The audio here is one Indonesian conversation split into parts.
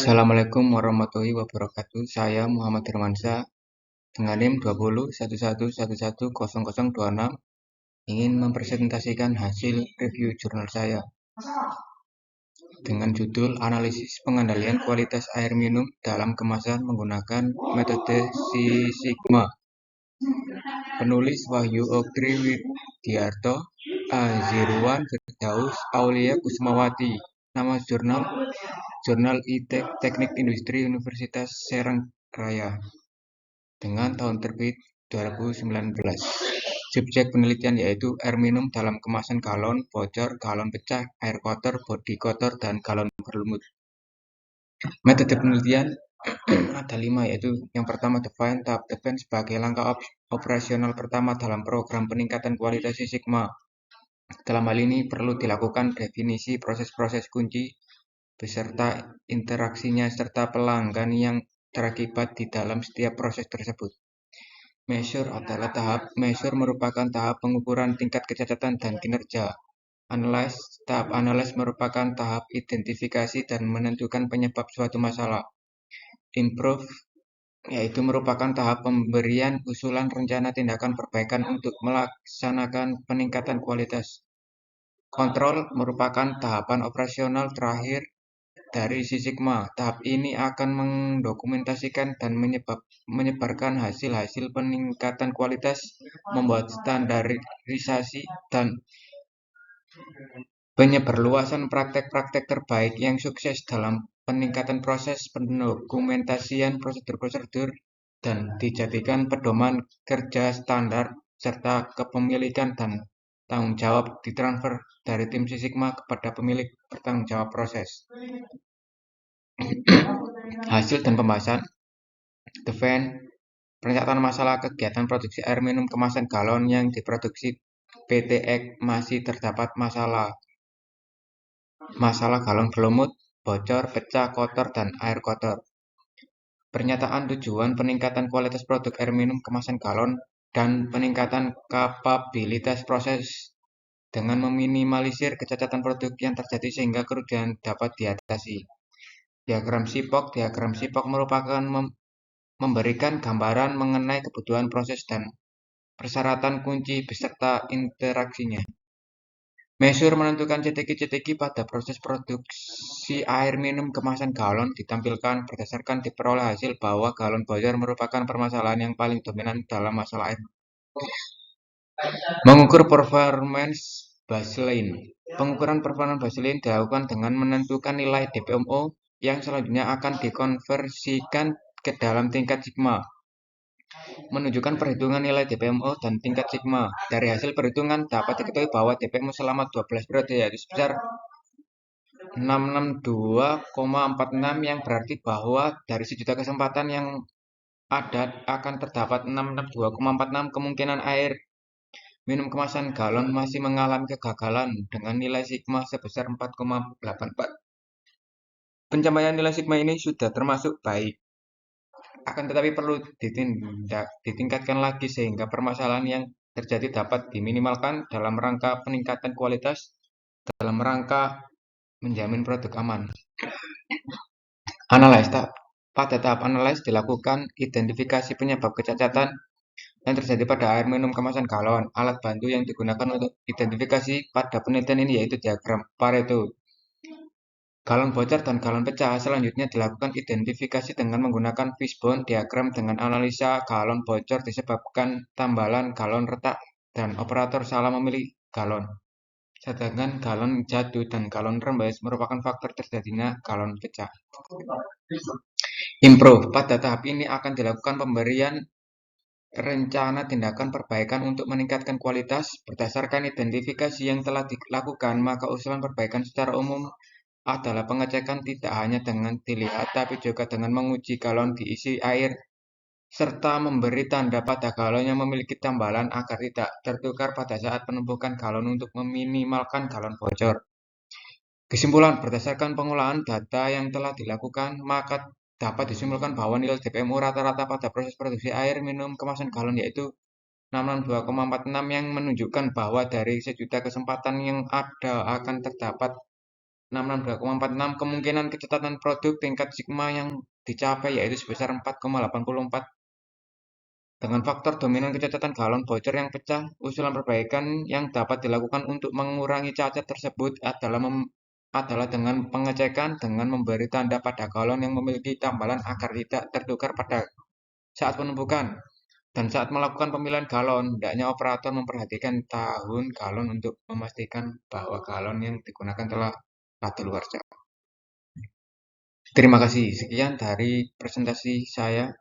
Assalamualaikum warahmatullahi wabarakatuh. Saya Muhammad Firmansyah dengan NIM 2011110026 ingin mempresentasikan hasil review jurnal saya dengan judul Analisis Pengendalian Kualitas Air Minum dalam Kemasan Menggunakan Metode Six Sigma. Penulis Wahyu Oktri Widiarto, A01 Firdaus Aulia Kusmawati. Nama Jurnal Teknik Industri Universitas Serang Raya dengan tahun terbit 2019. Subjek penelitian yaitu air minum dalam kemasan galon, bocor, galon pecah, air kotor, bodi kotor, dan galon berlumut. Metode penelitian ada 5, yaitu yang pertama define. Tahap define sebagai langkah operasional pertama dalam program peningkatan kualitas Six Sigma. Dalam hal ini perlu dilakukan definisi proses-proses kunci beserta interaksinya serta pelanggan yang terakibat di dalam setiap proses tersebut. Measure adalah measure merupakan tahap pengukuran tingkat kecacatan dan kinerja. Analyze, tahap analyze merupakan tahap identifikasi dan menentukan penyebab suatu masalah. Improve, yaitu merupakan tahap pemberian usulan rencana tindakan perbaikan untuk melaksanakan peningkatan kualitas. Kontrol merupakan tahapan operasional terakhir dari Six Sigma. Tahap ini akan mendokumentasikan dan menyebarkan hasil-hasil peningkatan kualitas, membuat standarisasi dan penyebarluasan praktek-praktek terbaik yang sukses dalam peningkatan proses, pendokumentasian prosedur-prosedur, dan dijadikan pedoman kerja standar, serta kepemilikan dan tanggung jawab ditransfer dari tim Six Sigma kepada pemilik bertanggung jawab proses. Hasil dan pembahasan. Define, pernyataan masalah kegiatan produksi air minum kemasan galon yang diproduksi PT X masih terdapat masalah galon berlumut, bocor, pecah, kotor, dan air kotor. Pernyataan tujuan peningkatan kualitas produk air minum kemasan galon dan peningkatan kapabilitas proses dengan meminimalisir kecacatan produk yang terjadi sehingga kerugian dapat diatasi. Diagram SIPOK merupakan memberikan gambaran mengenai kebutuhan proses dan persyaratan kunci beserta interaksinya. Measure menentukan cetiki-cetiki pada proses produksi air minum kemasan galon ditampilkan berdasarkan diperoleh hasil bahwa galon bocor merupakan permasalahan yang paling dominan dalam masalah air. Mengukur performance baseline. Pengukuran performance baseline dilakukan dengan menentukan nilai DPMO yang selanjutnya akan dikonversikan ke dalam tingkat sigma. Menunjukkan perhitungan nilai DPMO dan tingkat sigma. Dari hasil perhitungan dapat diketahui bahwa DPMO selama 12 periode yaitu sebesar 662,46 yang berarti bahwa dari 1 juta kesempatan yang ada akan terdapat 662,46 kemungkinan air minum kemasan galon masih mengalami kegagalan dengan nilai sigma sebesar 4,84. Pencapaian nilai sigma ini sudah termasuk baik. Akan tetapi perlu ditingkatkan lagi sehingga permasalahan yang terjadi dapat diminimalkan dalam rangka peningkatan kualitas, dalam rangka menjamin produk aman. Analyze. Pada tahap analyze dilakukan identifikasi penyebab kecacatan yang terjadi pada air minum kemasan galon. Alat bantu yang digunakan untuk identifikasi pada penelitian ini yaitu diagram Pareto. Galon bocor dan galon pecah. Selanjutnya dilakukan identifikasi dengan menggunakan fishbone diagram dengan analisa galon bocor disebabkan tambalan galon retak dan operator salah memilih galon. Sedangkan galon jatuh dan galon rembes merupakan faktor terjadinya galon pecah. Improve. Pada tahap ini akan dilakukan pemberian rencana tindakan perbaikan untuk meningkatkan kualitas berdasarkan identifikasi yang telah dilakukan, maka usulan perbaikan secara umum adalah pengecekan tidak hanya dengan dilihat tapi juga dengan menguji galon diisi air serta memberi tanda pada galon yang memiliki tambalan agar tidak tertukar pada saat penumpukan galon untuk meminimalkan galon bocor. Kesimpulan, berdasarkan pengolahan data yang telah dilakukan, maka dapat disimpulkan bahwa nilai DPMO rata-rata pada proses produksi air minum kemasan galon yaitu 662,46 yang menunjukkan bahwa dari 1 juta kesempatan yang ada akan terdapat 66,46. Kemungkinan kecacatan produk tingkat sigma yang dicapai yaitu sebesar 4,84. Dengan faktor dominan kecacatan galon bocor yang pecah, usulan perbaikan yang dapat dilakukan untuk mengurangi cacat tersebut adalah dengan pengecekan dengan memberi tanda pada galon yang memiliki tambalan agar tidak tertukar pada saat penumpukan. Dan saat melakukan pemilihan galon, hendaknya operator memperhatikan tahun galon untuk memastikan bahwa galon yang digunakan telah kadaluarsa. Terima kasih. Sekian dari presentasi saya.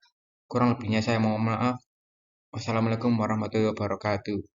Kurang lebihnya saya mohon maaf. Wassalamualaikum warahmatullahi wabarakatuh.